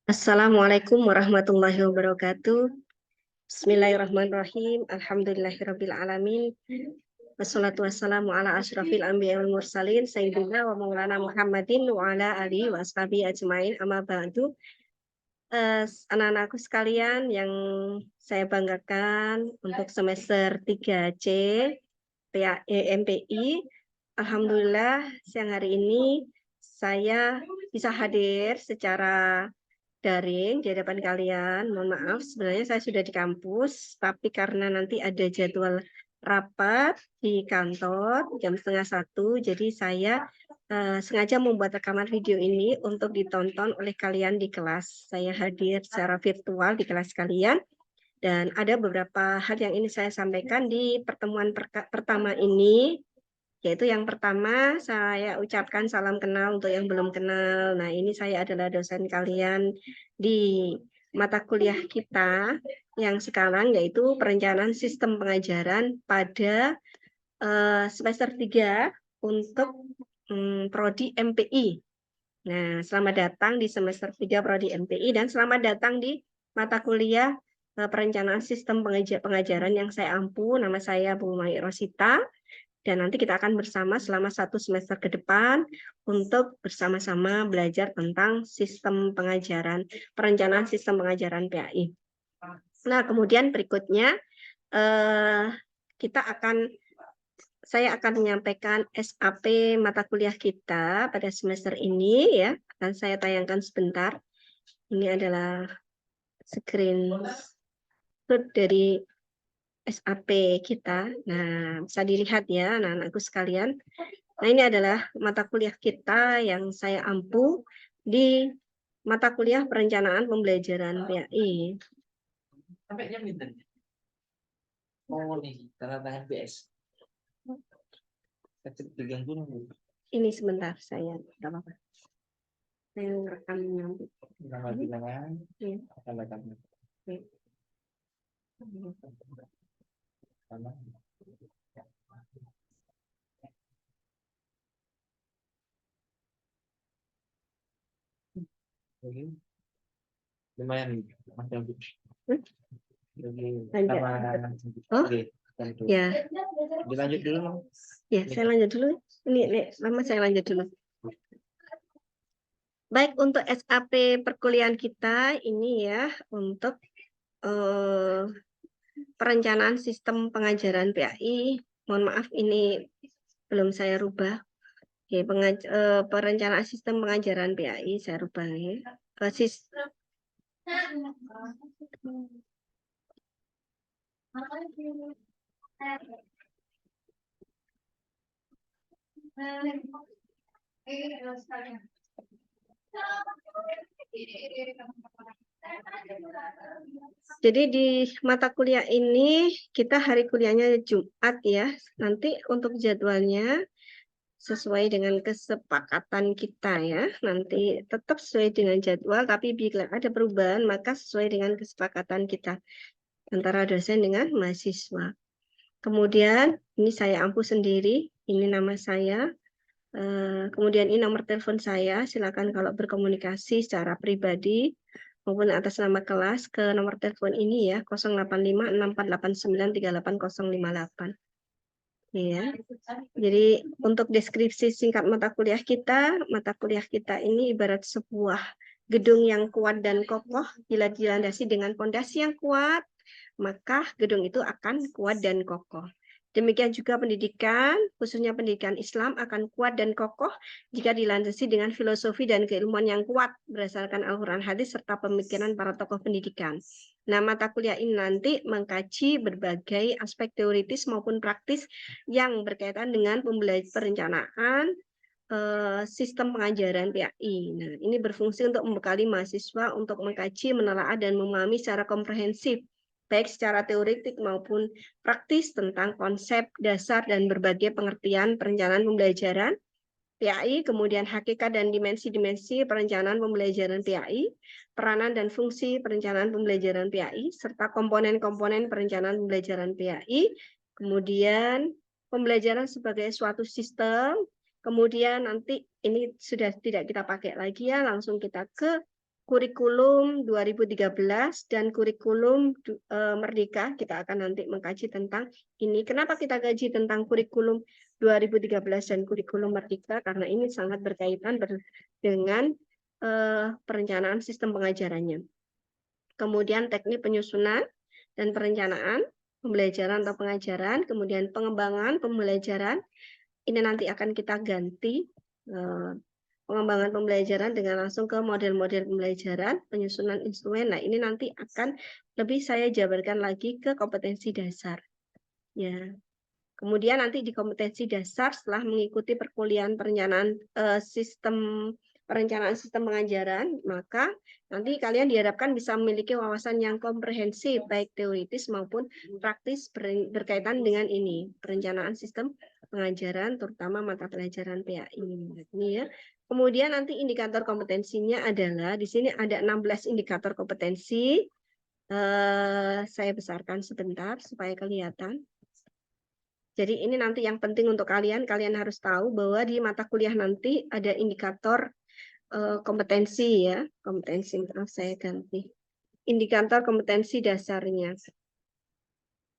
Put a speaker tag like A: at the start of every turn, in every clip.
A: Assalamualaikum warahmatullahi wabarakatuh. Bismillahirrahmanirrahim. Alhamdulillahirabbil alamin. Wassalatu wassalamu ala asyrafil anbiya'i wal mursalin sayyidina wa maulana Muhammadin wa ala alihi wa ashabihi ajmain. Amma ba'du. Anak-anakku sekalian yang saya banggakan untuk semester 3C MPI. Alhamdulillah siang hari ini saya bisa hadir secara daring di hadapan kalian. Mohon maaf, sebenarnya saya sudah di kampus, tapi karena nanti ada jadwal rapat di kantor jam 12:30, jadi saya sengaja membuat rekaman video ini untuk ditonton oleh kalian di kelas. Saya hadir secara virtual di kelas kalian, dan ada beberapa hal yang ini saya sampaikan di pertemuan pertama ini. Yaitu yang pertama, saya ucapkan salam kenal untuk yang belum kenal. Nah, ini saya adalah dosen kalian di mata kuliah kita yang sekarang, yaitu perencanaan sistem pengajaran pada semester 3 untuk prodi MPI. Nah, selamat datang di semester 3 prodi MPI dan selamat datang di mata kuliah perencanaan sistem pengajaran yang saya ampu. Nama saya Bu Mai Rosita. Dan nanti kita akan bersama selama 1 semester ke depan untuk bersama-sama belajar tentang sistem pengajaran, perencanaan sistem pengajaran PAI. Nah, kemudian berikutnya saya akan menyampaikan SAP mata kuliah kita pada semester ini ya. Akan saya tayangkan sebentar. Ini adalah screenshot dari SAP kita. Nah, bisa dilihat ya anak-anakku sekalian. Nah, ini adalah mata kuliah kita yang saya ampu di mata kuliah perencanaan pembelajaran PAI.
B: Sampai jam itu. Oh, nih, tanda tangan BS.
A: Ini sebentar saya, enggak apa-apa. Saya rekam nanti.
B: Nama bilangan.
A: Iya.
B: Tanda tangan.
A: Iya.
B: Lumayan macam
A: Oh, ya.
B: Dilanjut dulu.
A: Ya, saya lanjut dulu. Ini lama saya lanjut dulu. Baik, untuk SAP perkuliahan kita ini ya, untuk perencanaan sistem pengajaran PAI. Mohon maaf, ini belum saya rubah. Oke, perencanaan sistem pengajaran PAI saya rubah ya. Jadi di mata kuliah ini kita hari kuliahnya Jumat ya. Nanti untuk jadwalnya sesuai dengan kesepakatan kita ya. Nanti tetap sesuai dengan jadwal, tapi bila ada perubahan maka sesuai dengan kesepakatan kita antara dosen dengan mahasiswa. Kemudian ini saya ampu sendiri, ini nama saya. Kemudian ini nomor telepon saya, silakan kalau berkomunikasi secara pribadi maupun atas nama kelas ke nomor telepon ini ya, 085648938058. Ya. Jadi untuk deskripsi singkat mata kuliah kita ini ibarat sebuah gedung yang kuat dan kokoh. Bila dilandasi dengan fondasi yang kuat, maka gedung itu akan kuat dan kokoh. Demikian juga pendidikan, khususnya pendidikan Islam akan kuat dan kokoh jika dilandasi dengan filosofi dan keilmuan yang kuat berdasarkan Al-Quran, hadis, serta pemikiran para tokoh pendidikan. Nah, mata kuliah ini nanti mengkaji berbagai aspek teoritis maupun praktis yang berkaitan dengan perencanaan sistem pengajaran PAI. Nah, ini berfungsi untuk membekali mahasiswa untuk mengkaji, menelaah, dan memahami secara komprehensif baik secara teoretik maupun praktis tentang konsep dasar dan berbagai pengertian perencanaan pembelajaran PAI, kemudian hakikat dan dimensi-dimensi perencanaan pembelajaran PAI, peranan dan fungsi perencanaan pembelajaran PAI, serta komponen-komponen perencanaan pembelajaran PAI, kemudian pembelajaran sebagai suatu sistem, Kemudian nanti ini sudah tidak kita pakai lagi ya, langsung kita ke kurikulum 2013 dan kurikulum Merdeka. Kita akan nanti mengkaji tentang ini. Kenapa kita kaji tentang kurikulum 2013 dan kurikulum Merdeka? Karena ini sangat berkaitan dengan perencanaan sistem pengajarannya. Kemudian teknik penyusunan dan perencanaan pembelajaran atau pengajaran, kemudian pengembangan pembelajaran. Ini nanti akan kita ganti pengembangan pembelajaran dengan langsung ke model-model pembelajaran, penyusunan instrumen. Nah, ini nanti akan lebih saya jabarkan lagi ke kompetensi dasar. Ya. Kemudian nanti di kompetensi dasar setelah mengikuti perkuliahan perencanaan sistem pengajaran, maka nanti kalian diharapkan bisa memiliki wawasan yang komprehensif baik teoritis maupun praktis berkaitan dengan ini, perencanaan sistem pengajaran terutama mata pelajaran PAI ini ya. Kemudian nanti indikator kompetensinya adalah di sini ada 16 indikator kompetensi. Saya besarkan sebentar supaya kelihatan. Jadi ini nanti yang penting untuk kalian harus tahu bahwa di mata kuliah nanti ada indikator kompetensi ya, kompetensi, maaf saya ganti. Indikator kompetensi dasarnya.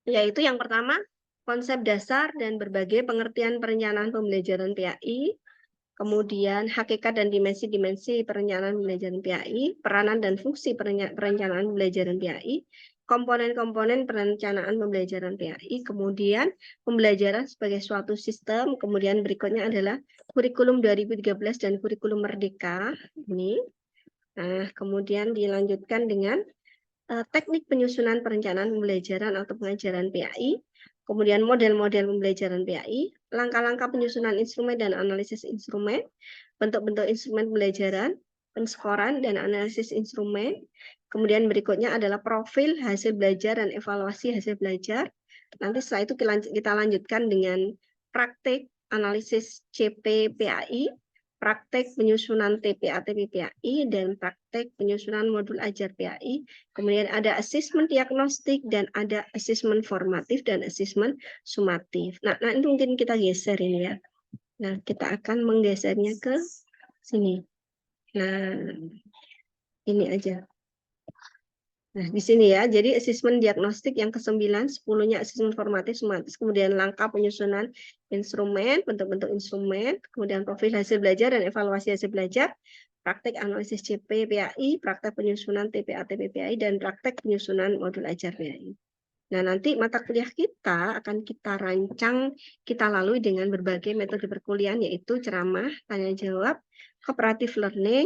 A: Yaitu yang pertama, konsep dasar dan berbagai pengertian perencanaan pembelajaran PAI, kemudian hakikat dan dimensi-dimensi perencanaan pembelajaran PAI, peranan dan fungsi perencanaan pembelajaran PAI, komponen-komponen perencanaan pembelajaran PAI, kemudian pembelajaran sebagai suatu sistem, kemudian berikutnya adalah kurikulum 2013 dan kurikulum Merdeka. Ini. Nah, kemudian dilanjutkan dengan teknik penyusunan perencanaan pembelajaran atau pengajaran PAI, kemudian model-model pembelajaran PAI, langkah-langkah penyusunan instrumen dan analisis instrumen, bentuk-bentuk instrumen pembelajaran, penskoran dan analisis instrumen. Kemudian berikutnya adalah profil hasil belajar dan evaluasi hasil belajar. Nanti setelah itu kita lanjutkan dengan praktik analisis CP PAI, praktek penyusunan TPA-TP PAI, dan praktek penyusunan modul ajar PAI. Kemudian ada asesmen diagnostik dan ada asesmen formatif dan asesmen sumatif. Nah, nanti mungkin kita geser ini ya. Nah, kita akan menggesernya ke sini. Nah, ini aja. Nah, di sini ya, jadi asesmen diagnostik yang ke-9, 10-nya asesmen formatif, sumatif, kemudian langkah penyusunan instrumen, bentuk-bentuk instrumen, kemudian profil hasil belajar dan evaluasi hasil belajar, praktek analisis CP PAI, praktek penyusunan TPA-TP PAI, dan praktek penyusunan modul ajar PAI. Nah, nanti mata kuliah kita akan kita rancang, kita lalui dengan berbagai metode perkuliahan, yaitu ceramah, tanya jawab, cooperative learning,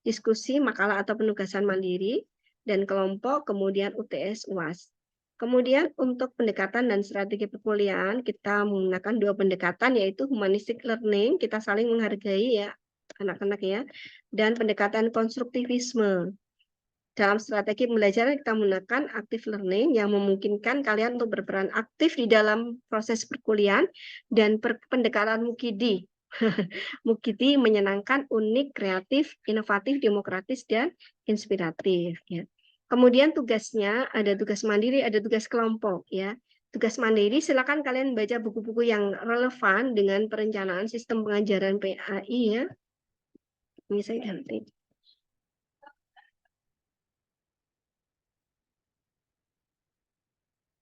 A: diskusi, makalah atau penugasan mandiri, dan kelompok, kemudian UTS UAS. Kemudian untuk pendekatan dan strategi perkuliahan, kita menggunakan 2 pendekatan, yaitu humanistic learning, kita saling menghargai ya anak-anak ya, dan pendekatan konstruktivisme. Dalam strategi pembelajaran kita menggunakan active learning yang memungkinkan kalian untuk berperan aktif di dalam proses perkuliahan dan pendekatan Mukidi. Mukidi menyenangkan, unik, kreatif, inovatif, demokratis, dan inspiratif. Ya. Kemudian tugasnya ada tugas mandiri, ada tugas kelompok. Ya. Tugas mandiri silakan kalian baca buku-buku yang relevan dengan perencanaan sistem pengajaran PAI. Ya. Ini saya ganti.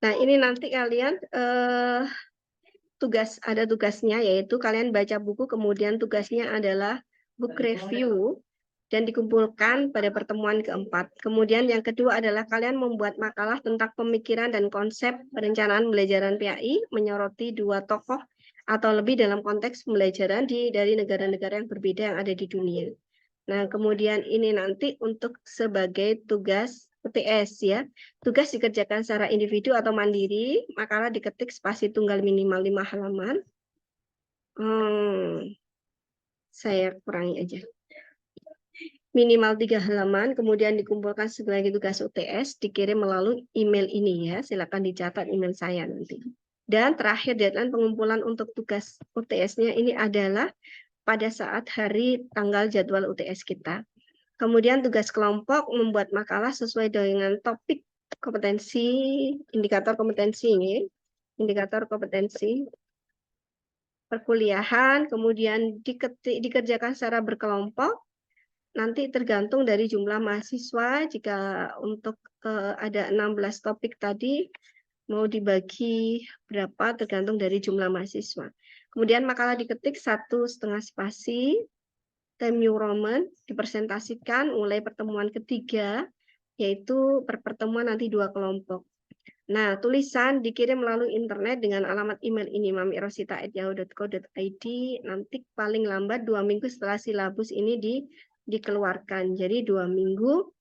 A: Nah, ini nanti kalian ada tugasnya, yaitu kalian baca buku, kemudian tugasnya adalah book review dan dikumpulkan pada pertemuan keempat. Kemudian yang kedua adalah kalian membuat makalah tentang pemikiran dan konsep perencanaan pembelajaran PAI, menyoroti 2 tokoh atau lebih dalam konteks pembelajaran dari negara-negara yang berbeda yang ada di dunia. Nah, kemudian ini nanti untuk sebagai tugas UTS ya. Tugas dikerjakan secara individu atau mandiri, makalah diketik spasi tunggal minimal 5 halaman. Saya kurangi aja. Minimal 3 halaman, kemudian dikumpulkan sebagai tugas UTS, dikirim melalui email ini ya. Silakan dicatat email saya nanti. Dan terakhir deadline pengumpulan untuk tugas UTS-nya ini adalah pada saat hari tanggal jadwal UTS kita. Kemudian tugas kelompok membuat makalah sesuai dengan topik kompetensi, indikator kompetensi ini, indikator kompetensi. perkuliahan, kemudian dikerjakan secara berkelompok, nanti tergantung dari jumlah mahasiswa. Jika untuk ada 16 topik tadi, mau dibagi berapa tergantung dari jumlah mahasiswa. Kemudian makalah diketik 1,5 spasi, Time New Roman dipresentasikan mulai pertemuan ketiga, yaitu pertemuan nanti 2 kelompok. Nah, tulisan dikirim melalui internet dengan alamat email ini, mami.rosita@yahoo.co.id, nanti paling lambat 2 minggu setelah silabus ini dikeluarkan. Jadi 2 minggu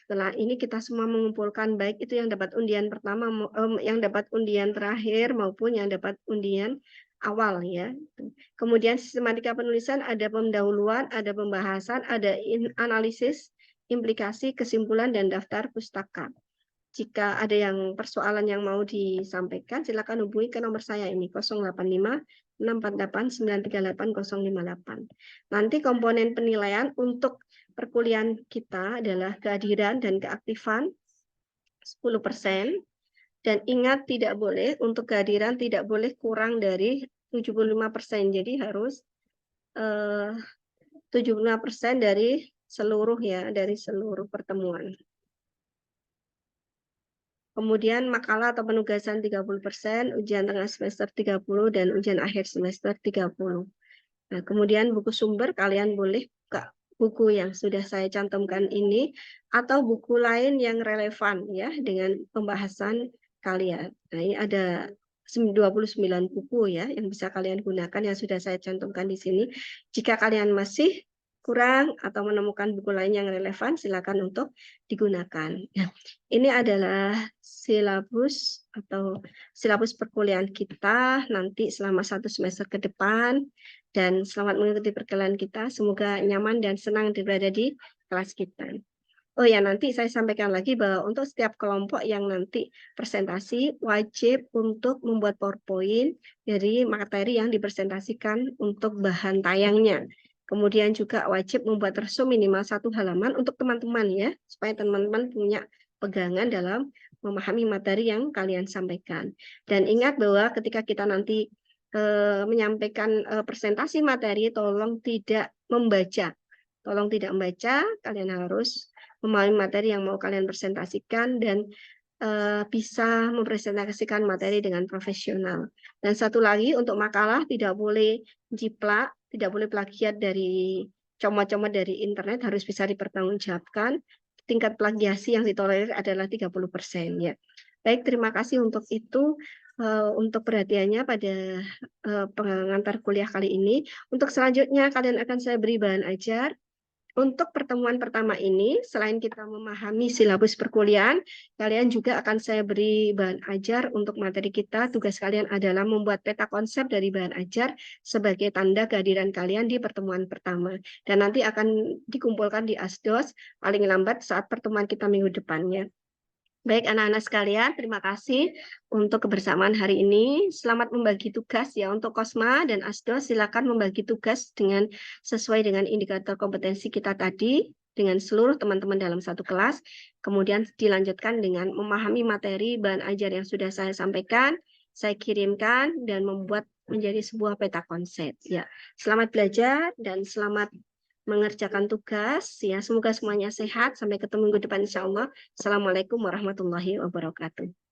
A: setelah ini kita semua mengumpulkan, baik itu yang dapat undian pertama, yang dapat undian terakhir, maupun yang dapat undian awal ya. Kemudian sistematika penulisan ada pendahuluan, ada pembahasan, ada analisis, implikasi, kesimpulan, dan daftar pustaka. Jika ada yang persoalan yang mau disampaikan, silakan hubungi ke nomor saya ini 085 648 938 058. Nanti komponen penilaian untuk perkuliahan kita adalah kehadiran dan keaktifan 10%. Dan ingat, tidak boleh untuk kehadiran tidak boleh kurang dari 75%. Jadi harus 75% dari seluruh pertemuan. Kemudian makalah atau penugasan 30%, ujian tengah semester 30, dan ujian akhir semester 30. Nah, kemudian buku sumber kalian boleh buka buku yang sudah saya cantumkan ini atau buku lain yang relevan ya dengan pembahasan kalian. Nah, ini ada 29 buku ya yang bisa kalian gunakan yang sudah saya cantumkan di sini. Jika kalian masih kurang atau menemukan buku lain yang relevan, silakan untuk digunakan. Nah, ini adalah silabus atau silabus perkuliahan kita nanti selama 1 semester ke depan. Dan selamat mengikuti perkuliahan kita. Semoga nyaman dan senang berada di kelas kita. Oh ya, nanti saya sampaikan lagi bahwa untuk setiap kelompok yang nanti presentasi wajib untuk membuat PowerPoint dari materi yang dipresentasikan untuk bahan tayangnya. Kemudian juga wajib membuat resume minimal 1 halaman untuk teman-teman ya, supaya teman-teman punya pegangan dalam memahami materi yang kalian sampaikan. Dan ingat bahwa ketika kita nanti menyampaikan presentasi materi, tolong tidak membaca. Tolong tidak membaca, kalian harus memahami materi yang mau kalian presentasikan dan bisa mempresentasikan materi dengan profesional. Dan satu lagi, untuk makalah tidak boleh jiplak, tidak boleh plagiat dari comot-comot dari internet, harus bisa dipertanggungjawabkan. Tingkat plagiasi yang ditolerir adalah 30% ya. Baik, terima kasih untuk itu. Untuk perhatiannya pada pengantar kuliah kali ini. Untuk selanjutnya kalian akan saya beri bahan ajar. Untuk pertemuan pertama ini, selain kita memahami silabus perkuliahan, kalian juga akan saya beri bahan ajar untuk materi kita. Tugas kalian adalah membuat peta konsep dari bahan ajar sebagai tanda kehadiran kalian di pertemuan pertama. Dan nanti akan dikumpulkan di Asdos paling lambat saat pertemuan kita minggu depannya. Baik anak-anak sekalian, terima kasih untuk kebersamaan hari ini. Selamat membagi tugas ya untuk Kosma dan Asdos. Silakan membagi tugas sesuai dengan indikator kompetensi kita tadi dengan seluruh teman-teman dalam satu kelas. Kemudian dilanjutkan dengan memahami materi bahan ajar yang sudah saya sampaikan, saya kirimkan dan membuat menjadi sebuah peta konsep. Ya, selamat belajar dan selamat mengerjakan tugas ya, semoga semuanya sehat. Sampai ketemu minggu depan insya Allah. Assalamualaikum warahmatullahi wabarakatuh.